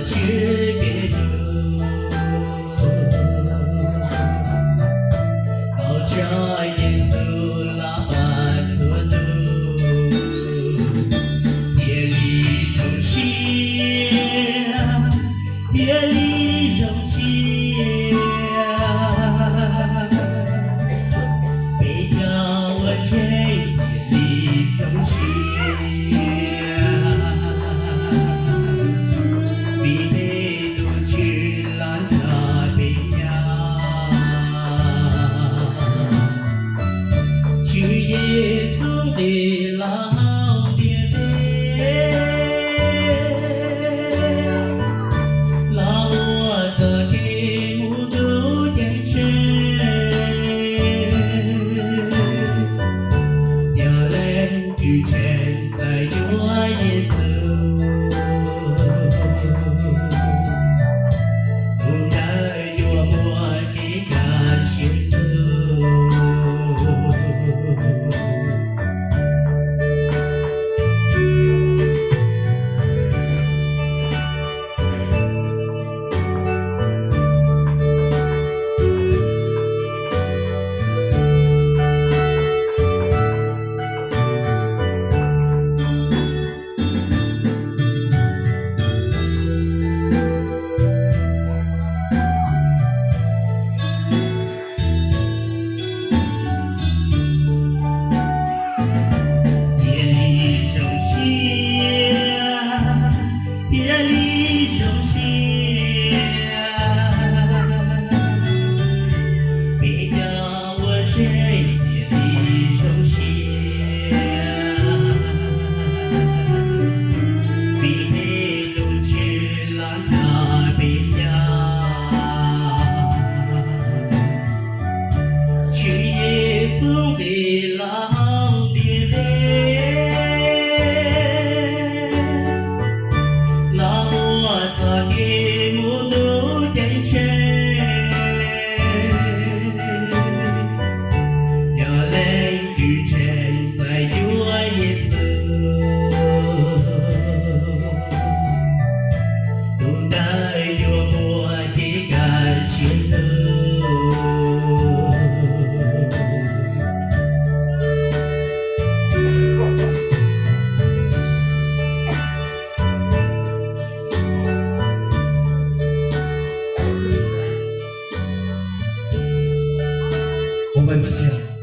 只给路，靠着耶稣拉巴做路，竭力荣幸，竭力荣幸，背条我追竭力荣幸。主耶稣的老爹爹，老我的给母都天真，要人举chân在我耶稣，不奈我莫给感谢路。竭力荣幸，背条我追竭力荣幸，比内路去浪他背呀，去耶稣的老爹爹。我们之间。